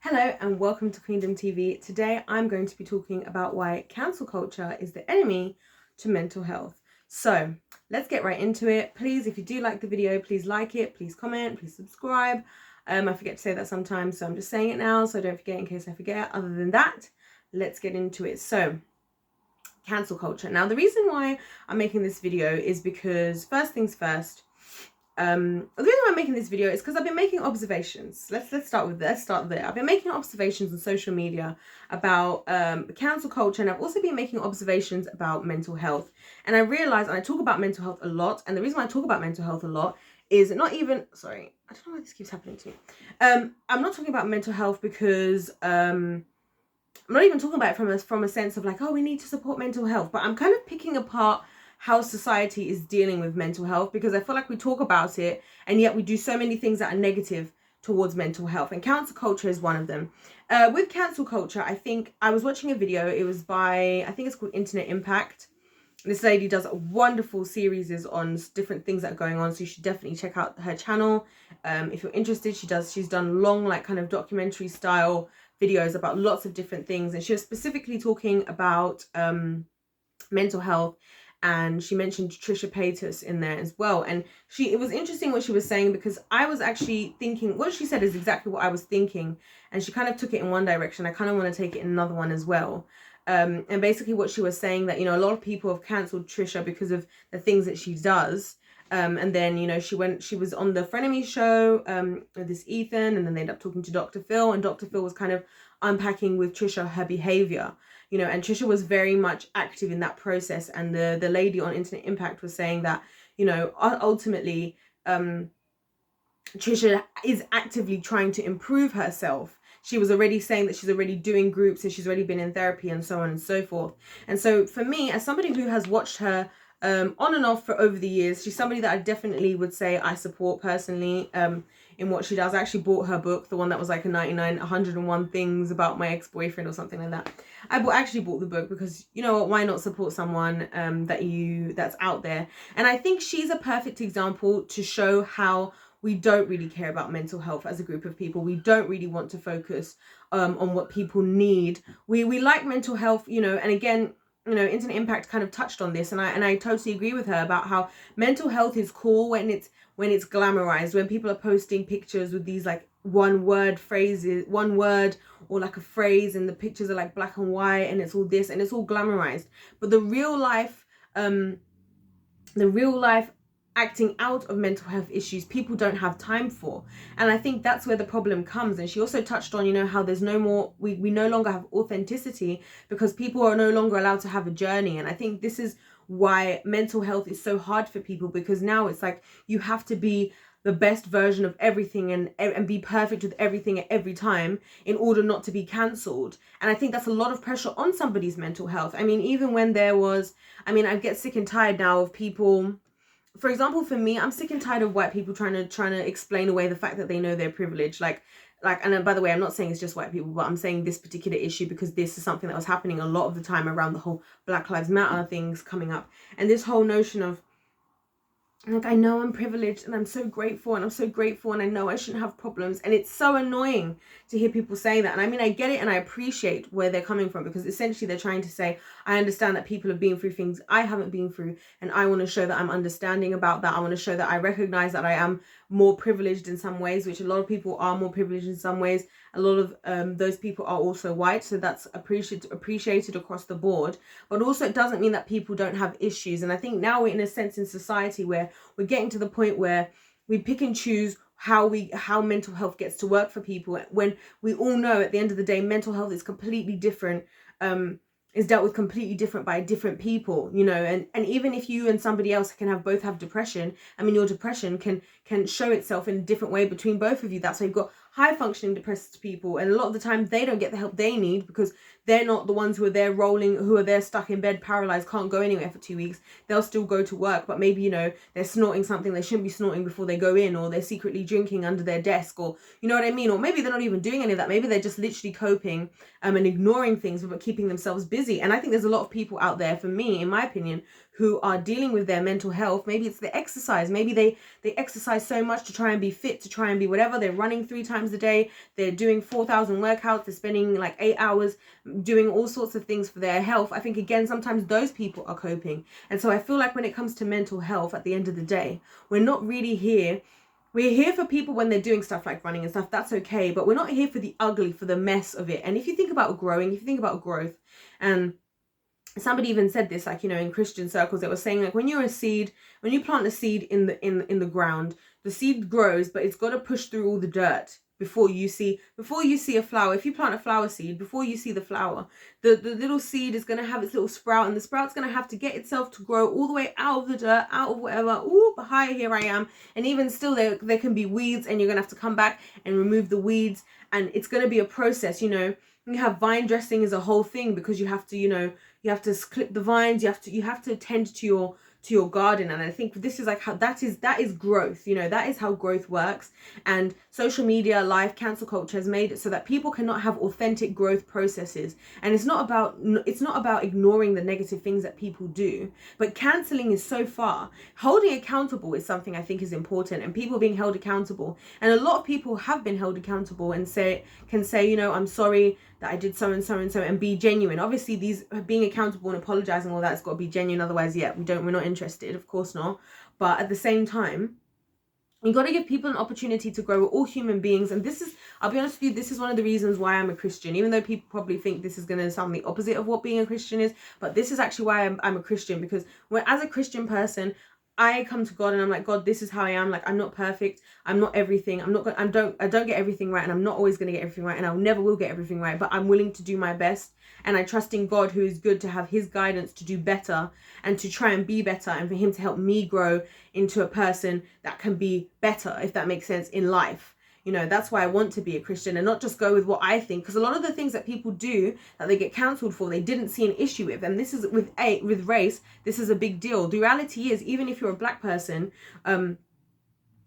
Hello and welcome to Queendom TV. Today I'm going to be talking about why cancel culture is the enemy to mental health. So let's get right into it. Please, if you do like the video, please like it, please comment, please subscribe. I forget to say that sometimes, so I'm just saying it now so don't forget in case I forget. Other than that, let's get into it. So cancel culture. Now the reason why I'm making this video is because first things first, the reason why I'm making this video is because I've been making observations. Let's start there. I've been making observations on social media about cancel culture, and I've also been making observations about mental health. And I realize, and I talk about mental health a lot, and the reason why I talk about mental health a lot is not even, sorry, I don't know why this keeps happening to me. I'm not talking about mental health because I'm not even talking about it from a sense of like, oh, we need to support mental health, but I'm kind of picking apart how society is dealing with mental health, because I feel like we talk about it and yet we do so many things that are negative towards mental health, and cancel culture is one of them. With cancel culture, I think I was watching a video. It was by, I think it's called Internet Impact. This lady does a wonderful series on different things that are going on, so you should definitely check out her channel if you're interested. She's done long, like, kind of documentary style videos about lots of different things, and she was specifically talking about mental health, and she mentioned trishapaytas in there as well. And it was interesting what she was saying, because I was actually thinking what she said is exactly what I was thinking, and she kind of took it in one direction. I kind of want to take it in another one as well. And basically what she was saying, that, you know, a lot of people have cancelled Trisha because of the things that she does. And then, you know, she was on the Frenemy show with this Ethan, and then they ended up talking to Dr. Phil, and Dr. Phil was kind of unpacking with Trisha her behavior, you know, and Trisha was very much active in that process. And the lady on Internet Impact was saying that, you know, ultimately Trisha is actively trying to improve herself. She was already saying that she's already doing groups and she's already been in therapy and so on and so forth. And so for me, as somebody who has watched her on and off for over the years, she's somebody that I definitely would say I support personally in what she does. I actually bought her book, the one that was like a 101 things about my ex-boyfriend or something like that. I actually bought the book because, you know what, why not support someone that's out there? And I think she's a perfect example to show how we don't really care about mental health as a group of people. We don't really want to focus on what people need. We like mental health, you know, and again, you know, Internet Impact kind of touched on this, and I totally agree with her about how mental health is cool when it's glamorized, when people are posting pictures with these like one word or like a phrase, and the pictures are like black and white, and it's all this and it's all glamorized. But the real life acting out of mental health issues, people don't have time for. And I think that's where the problem comes. And she also touched on, you know, how there's no more, we no longer have authenticity because people are no longer allowed to have a journey. And I think this is why mental health is so hard for people, because now it's like you have to be the best version of everything and be perfect with everything at every time in order not to be cancelled. And I think that's a lot of pressure on somebody's mental health. I mean, even when I get sick and tired now of people. For example, for me, I'm sick and tired of white people trying to explain away the fact that they know they're privileged. And by the way, I'm not saying it's just white people, but I'm saying this particular issue because this is something that was happening a lot of the time around the whole Black Lives Matter things coming up. And this whole notion of, like, I know I'm privileged and I'm so grateful and I know I shouldn't have problems. And it's so annoying to hear people saying that. And I mean, I get it and I appreciate where they're coming from, because essentially they're trying to say, I understand that people have been through things I haven't been through, and I want to show that I'm understanding about that. I want to show that I recognize that I am more privileged in some ways, which a lot of people are more privileged in some ways. A lot of those people are also white, so that's appreciated across the board. But also it doesn't mean that people don't have issues. And I think now we're in a sense in society where we're getting to the point where we pick and choose how mental health gets to work for people, when we all know at the end of the day mental health is completely different, is dealt with completely different by different people, you know. And even if you and somebody else can both have depression, I mean, your depression can show itself in a different way between both of you. That's why you've got high functioning depressed people, and a lot of the time they don't get the help they need because they're not the ones who are there stuck in bed paralyzed, can't go anywhere for 2 weeks. They'll still go to work, but maybe, you know, they're snorting something they shouldn't be snorting before they go in, or they're secretly drinking under their desk, or you know what I mean, or maybe they're not even doing any of that. Maybe they're just literally coping and ignoring things but keeping themselves busy. And I think there's a lot of people out there, for me, in my opinion, who are dealing with their mental health. Maybe it's the exercise. Maybe they exercise so much to try and be fit, to try and be whatever. They're running 3 times a day. They're doing 4,000 workouts. They're spending like 8 hours doing all sorts of things for their health. I think, again, sometimes those people are coping. And so I feel like when it comes to mental health, at the end of the day, we're not really here. We're here for people when they're doing stuff like running and stuff. That's okay. But we're not here for the ugly, for the mess of it. And if you think about growing, if you think about growth, and somebody even said this, like, you know, in Christian circles, they were saying, like, when you're a seed, when you plant a seed in the ground, the seed grows, but it's got to push through all the dirt before you see a flower. If you plant a flower seed, before you see the flower, the little seed is going to have its little sprout, and the sprout's going to have to get itself to grow all the way out of the dirt, out of whatever. Ooh, but hi, here I am. And even still, there can be weeds, and you're going to have to come back and remove the weeds, and it's going to be a process. You know, you have vine dressing is a whole thing, because you have to, you know, you have to clip the vines, you have to tend to your garden. And I think this is like how that is growth. You know, that is how growth works. And social media, life, cancel culture has made it so that people cannot have authentic growth processes. And it's not about ignoring the negative things that people do, but canceling is so far. Holding accountable is something I think is important, and people being held accountable. And a lot of people have been held accountable and can say, you know, I'm sorry that I did so and so and so, and be genuine. Obviously, these being accountable and apologizing, all that's got to be genuine. Otherwise, yeah, we're not interested. Of course not. But at the same time, you got to give people an opportunity to grow. We're all human beings. And this is, I'll be honest with you, this is one of the reasons why I'm a Christian, even though people probably think this is going to sound the opposite of what being a Christian is. But this is actually why I'm a Christian, because as a Christian person, I come to God and I'm like, God, this is how I am. Like, I'm not perfect. I'm not everything. I don't get everything right, and I'm not always going to get everything right, and I never will get everything right, but I'm willing to do my best. And I trust in God, who is good, to have his guidance to do better and to try and be better, and for him to help me grow into a person that can be better, if that makes sense, in life. You know, that's why I want to be a Christian and not just go with what I think, because a lot of the things that people do that they get cancelled for, they didn't see an issue with. And this is with race, this is a big deal. The reality is, even if you're a black person, and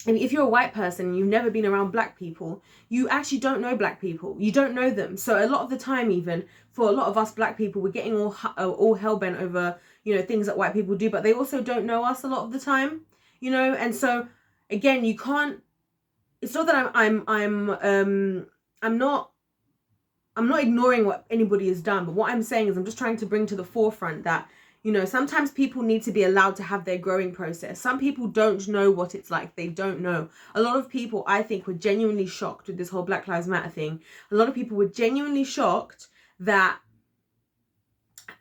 if you're a white person and you've never been around black people, you actually don't know black people. You don't know them. So a lot of the time, even for a lot of us black people, we're getting all hell-bent over, you know, things that white people do, but they also don't know us a lot of the time, you know. And so again, you can't, it's not that I'm not ignoring what anybody has done, but what I'm saying is I'm just trying to bring to the forefront that, you know, sometimes people need to be allowed to have their growing process. Some people don't know what it's like. They don't know. A lot of people, I think, were genuinely shocked with this whole Black Lives Matter thing. A lot of people were genuinely shocked that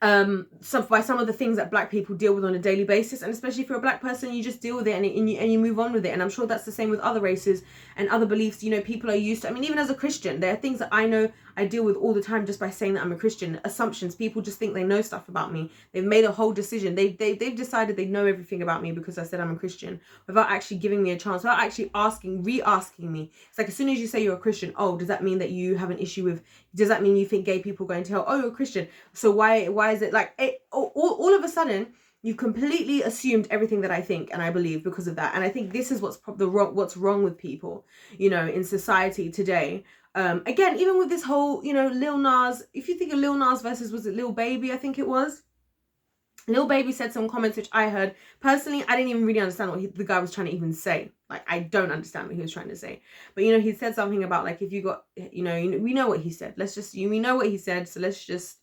by some of the things that black people deal with on a daily basis. And especially if you're a black person, you just deal with it and you move on with it. And I'm sure that's the same with other races and other beliefs. You know, people are used to, I mean, even as a Christian, there are things that I know I deal with all the time just by saying that I'm a Christian. Assumptions. People just think they know stuff about me. They've made a whole decision. They've decided they know everything about me because I said I'm a Christian, without actually giving me a chance, without actually re-asking me. It's like, as soon as you say you're a Christian, oh, does that mean that you have an issue with, does that mean you think gay people are going to hell? Oh, you're a Christian. So why is it like, all of a sudden, you've completely assumed everything that I think and I believe because of that. And I think this is what's wrong with people, you know, in society today. Again, even with this whole, you know, Lil Nas, if you think of Lil Nas versus, was it Lil Baby? I think it was. Lil Baby said some comments which I heard. Personally, I didn't even really understand what the guy was trying to even say. Like, I don't understand what he was trying to say. But, you know, he said something about, like, if you got, you know, we know what he said. We know what he said, so let's just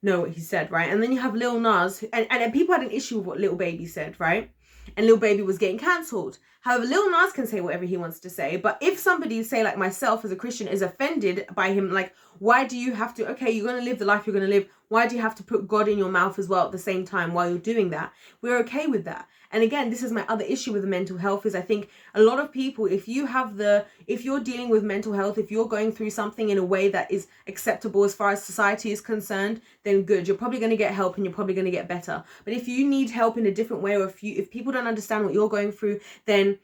know what he said, right? And then you have Lil Nas, and people had an issue with what Lil Baby said, right? And Lil Baby was getting cancelled. However, Lil Nas can say whatever he wants to say. But if somebody, say like myself as a Christian, is offended by him, like, why do you have to, okay, you're going to live the life you're going to live. Why do you have to put God in your mouth as well at the same time while you're doing that? We're okay with that. And again, this is my other issue with the mental health, is I think a lot of people, if you're dealing with mental health, if you're going through something in a way that is acceptable as far as society is concerned, then good. You're probably going to get help and you're probably going to get better. But if you need help in a different way, or if people don't understand what you're going through, then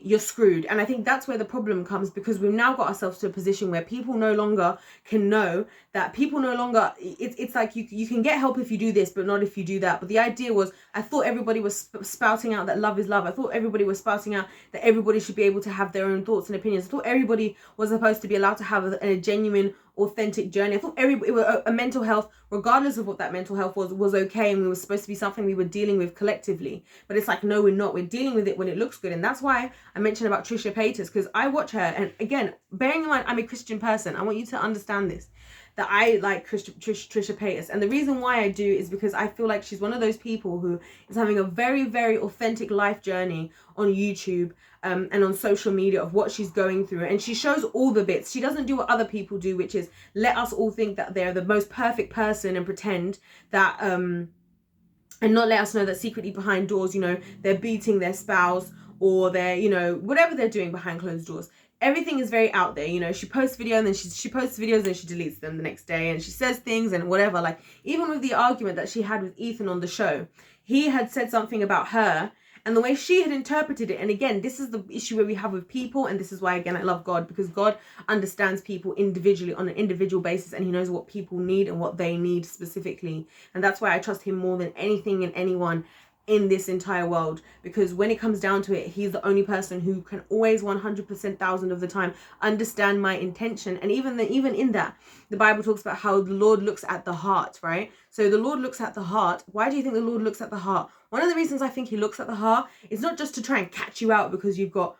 you're screwed. And I think that's where the problem comes, because we've now got ourselves to a position where people no longer can know that it's like you can get help if you do this, but not if you do that. But the idea was, I thought everybody was spouting out that love is love. I thought everybody was spouting out that everybody should be able to have their own thoughts and opinions. I thought everybody was supposed to be allowed to have a genuine, authentic journey. I thought a mental health, regardless of what that mental health was okay, and we were supposed to be something we were dealing with collectively. But it's like, no, we're not. We're dealing with it when it looks good. And that's why I mentioned about trishapaytas, because I watch her, and again, bearing in mind I'm a Christian person, I want you to understand this, that I like trishapaytas. And the reason why I do is because I feel like she's one of those people who is having a very, very authentic life journey on YouTube and on social media of what she's going through. And she shows all the bits. She doesn't do what other people do, which is let us all think that they're the most perfect person and pretend that and not let us know that secretly behind doors, you know, they're beating their spouse, or they're, you know, whatever they're doing behind closed doors. Everything is very out there, you know. She posts video and then she posts videos and then she deletes them the next day, and she says things and whatever. Like, even with the argument that she had with Ethan on the show, he had said something about her and the way she had interpreted it. And again, this is the issue where we have with people, and this is why, again, I love God, because God understands people individually on an individual basis, and he knows what people need and what they need specifically. And that's why I trust him more than anything and anyone in this entire world, because when it comes down to it, he's the only person who can always 100% 1000 of the time understand my intention. And even in that, the Bible talks about how the Lord looks at the heart, right? So the Lord looks at the heart. Why do you think the Lord looks at the heart? One of the reasons I think he looks at the heart is not just to try and catch you out because you've got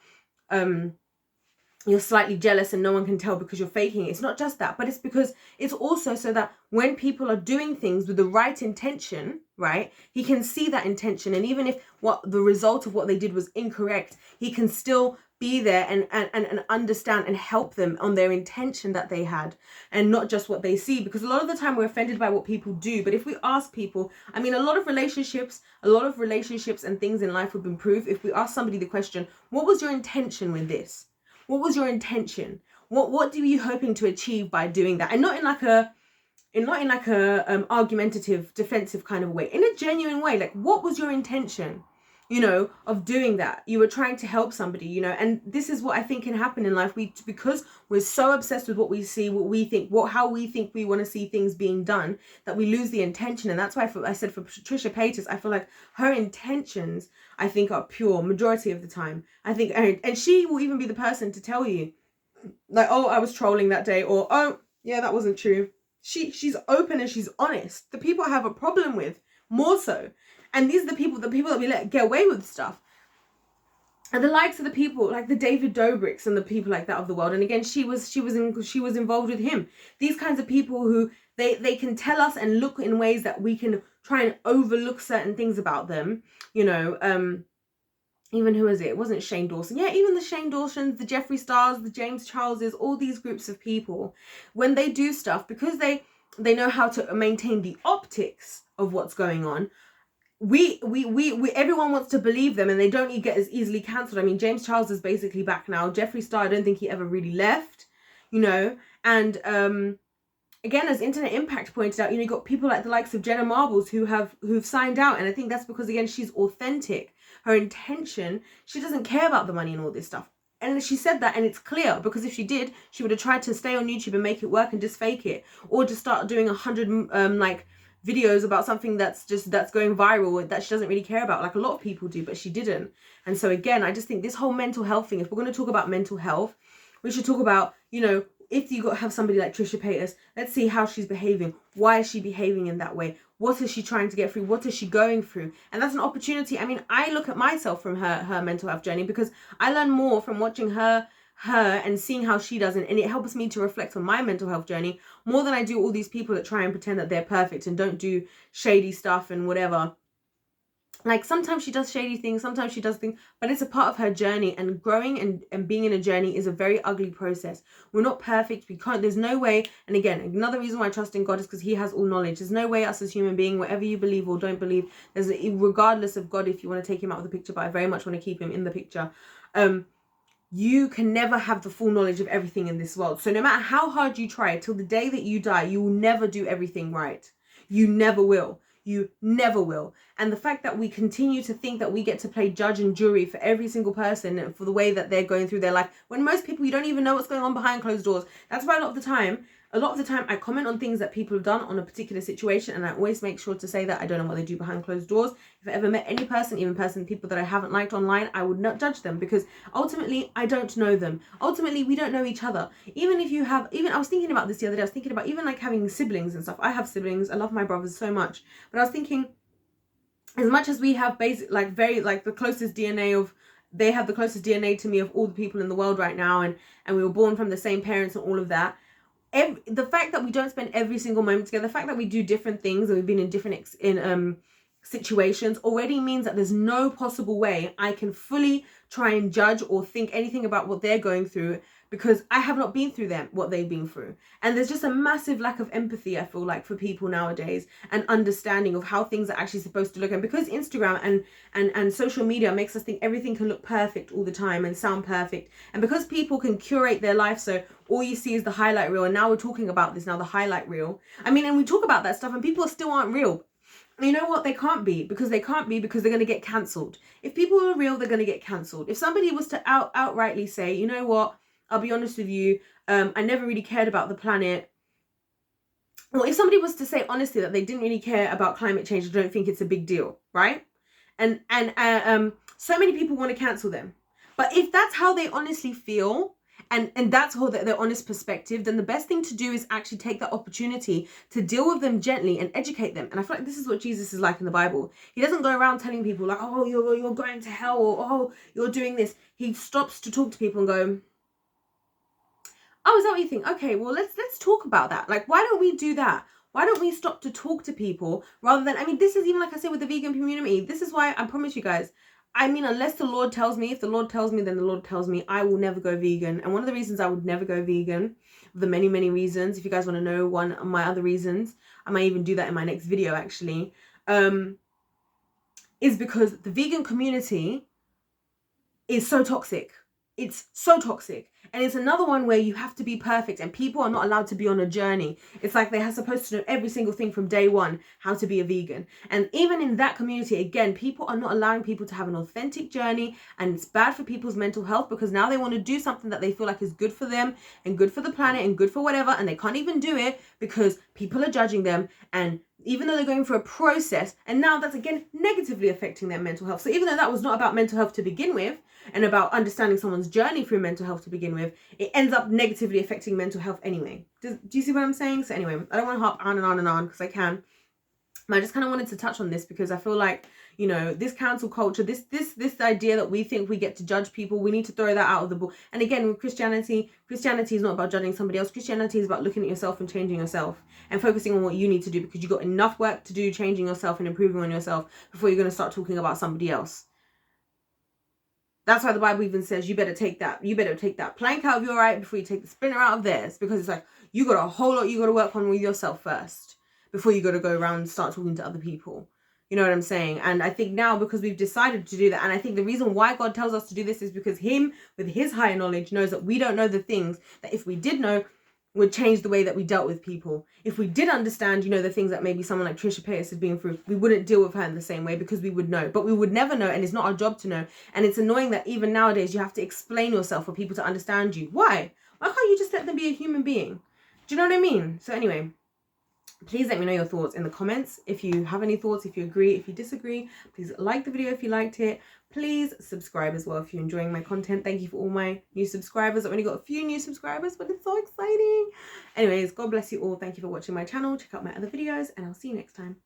you're slightly jealous and no one can tell because you're faking it. It's not just that, but it's because it's also so that when people are doing things with the right intention, right, he can see that intention. And even if what the result of what they did was incorrect, he can still be there and understand and help them on their intention that they had, and not just what they see. Because a lot of the time we're offended by what people do. But if we ask people, I mean, a lot of relationships and things in life would improve if we ask somebody the question, what was your intention with this? What was your intention? What were you hoping to achieve by doing that? And not in like a argumentative, defensive kind of way, in a genuine way. Like, what was your intention, you know, of doing that? You were trying to help somebody, you know. And this is what I think can happen in life. Because we're so obsessed with what we see, what we think, how we think we want to see things being done, that we lose the intention. And that's why I said for trishapaytas, I feel like her intentions, I think, are pure majority of the time. I think, and she will even be the person to tell you, like, oh, I was trolling that day, or oh yeah, that wasn't true. She's open and she's honest. The people I have a problem with more so, and these are the people that we let get away with stuff, and the likes of the people like the David Dobrik's and the people like that of the world. And again, she was involved with him. These kinds of people who they can tell us and look in ways that we can try and overlook certain things about them, you know. Even who is it? It wasn't Shane Dawson. Yeah, even the Shane Dawsons, the Jeffree Stars, the James Charleses, all these groups of people, when they do stuff, because they know how to maintain the optics of what's going on, we everyone wants to believe them, and they don't get as easily cancelled. I mean, James Charles is basically back now. Jeffree Star, I don't think he ever really left, you know. And again, as Internet Impact pointed out, you know, you got people like the likes of Jenna Marbles who've signed out, and I think that's because, again, she's authentic. Her intention, she doesn't care about the money and all this stuff. And she said that, and it's clear, because if she did, she would have tried to stay on YouTube and make it work and just fake it, or just start doing 100 like videos about something that's going viral that she doesn't really care about, like a lot of people do, but she didn't. And so again, I just think this whole mental health thing, if we're going to talk about mental health, we should talk about, you know, if you have somebody like trishapaytas, let's see how she's behaving. Why is she behaving in that way? What is she trying to get through? What is she going through? And that's an opportunity. I mean, I look at myself from her mental health journey, because I learn more from watching her and seeing how she does, and it helps me to reflect on my mental health journey more than I do all these people that try and pretend that they're perfect and don't do shady stuff and whatever. Like, sometimes she does shady things, sometimes she does things, but it's a part of her journey. And growing and being in a journey is a very ugly process. We're not perfect. We can't, there's no way. And again, another reason why I trust in God is because he has all knowledge. There's no way us as human being, whatever you believe or don't believe, regardless of God, if you want to take him out of the picture, but I very much want to keep him in the picture, you can never have the full knowledge of everything in this world. So no matter how hard you try, till the day that you die, you will never do everything right. You never will. You never will. And the fact that we continue to think that we get to play judge and jury for every single person and for the way that they're going through their life, when most people, you don't even know what's going on behind closed doors. That's why a lot of the time, a lot of the time I comment on things that people have done on a particular situation, and I always make sure to say that I don't know what they do behind closed doors. If I ever met any person, even people that I haven't liked online, I would not judge them, because ultimately I don't know them. Ultimately we don't know each other. Even if you have, I was thinking about this the other day, I was thinking about even like having siblings and stuff. I have siblings, I love my brothers so much, but I was thinking, as much as we have basic, like very, like the closest DNA of, they have the closest DNA to me of all the people in the world right now, and we were born from the same parents and all of that. The fact that we don't spend every single moment together, the fact that we do different things and we've been in different situations already means that there's no possible way I can fully try and judge or think anything about what they're going through, because I have not been through what they've been through. And there's just a massive lack of empathy, I feel like, for people nowadays, and understanding of how things are actually supposed to look. And because Instagram and social media makes us think everything can look perfect all the time and sound perfect, and because people can curate their life, so all you see is the highlight reel, and now we're talking about this now, the highlight reel. I mean, and we talk about that stuff and people still aren't real. You know what? They can't be, because they're going to get cancelled. If people are real, they're going to get cancelled. If somebody was to outrightly say, you know what, I'll be honest with you, I never really cared about the planet. Or if somebody was to say honestly that they didn't really care about climate change, I don't think it's a big deal, right? And so many people want to cancel them. But if that's how they honestly feel, and that's how their honest perspective, then the best thing to do is actually take that opportunity to deal with them gently and educate them. And I feel like this is what Jesus is like in the Bible. He doesn't go around telling people like, oh, you're going to hell, or oh, you're doing this. He stops to talk to people and go, oh, is that what you think? Okay, well, let's talk about that. Like, why don't we do that? Why don't we stop to talk to people rather than, I mean, this is even like I said with the vegan community. This is why I promise you guys, I mean, unless the Lord tells me, if the Lord tells me, then the Lord tells me, I will never go vegan. And one of the reasons I would never go vegan, the many, many reasons, if you guys want to know one of my other reasons, I might even do that in my next video actually, is because the vegan community is so toxic. It's so toxic. And it's another one where you have to be perfect, and people are not allowed to be on a journey. It's like they are supposed to know every single thing from day one, how to be a vegan. And even in that community, again, people are not allowing people to have an authentic journey, and it's bad for people's mental health, because now they want to do something that they feel like is good for them and good for the planet and good for whatever, and they can't even do it because people are judging them. And even though they're going through a process, and now that's again negatively affecting their mental health. So even though that was not about mental health to begin with, and about understanding someone's journey through mental health to begin with, it ends up negatively affecting mental health anyway. Do you see what I'm saying? So anyway, I don't want to harp on and on and on, because I can. I just kind of wanted to touch on this because I feel like, you know, this cancel culture, this idea that we think we get to judge people, we need to throw that out of the book. And again, with Christianity is not about judging somebody else. Christianity is about looking at yourself and changing yourself and focusing on what you need to do, because you've got enough work to do changing yourself and improving on yourself before you're going to start talking about somebody else. That's why the Bible even says you better take that plank out of your eye before you take the splinter out of theirs, because it's like you got a whole lot you got to work on with yourself first before you got to go around and start talking to other people. You know what I'm saying? And I think now, because we've decided to do that, and I think the reason why God tells us to do this is because him, with his higher knowledge, knows that we don't know the things that if we did know, would change the way that we dealt with people. If we did understand, you know, the things that maybe someone like trishapaytas had been through, we wouldn't deal with her in the same way, because we would know. But we would never know, and it's not our job to know. And it's annoying that even nowadays you have to explain yourself for people to understand you. Why? Why can't you just let them be a human being? Do you know what I mean? So anyway, please let me know your thoughts in the comments. If you have any thoughts, if you agree, if you disagree, please like the video if you liked it. Please subscribe as well if you're enjoying my content. Thank you for all my new subscribers. I've only got a few new subscribers, but it's so exciting. Anyways, God bless you all. Thank you for watching my channel. Check out my other videos, and I'll see you next time.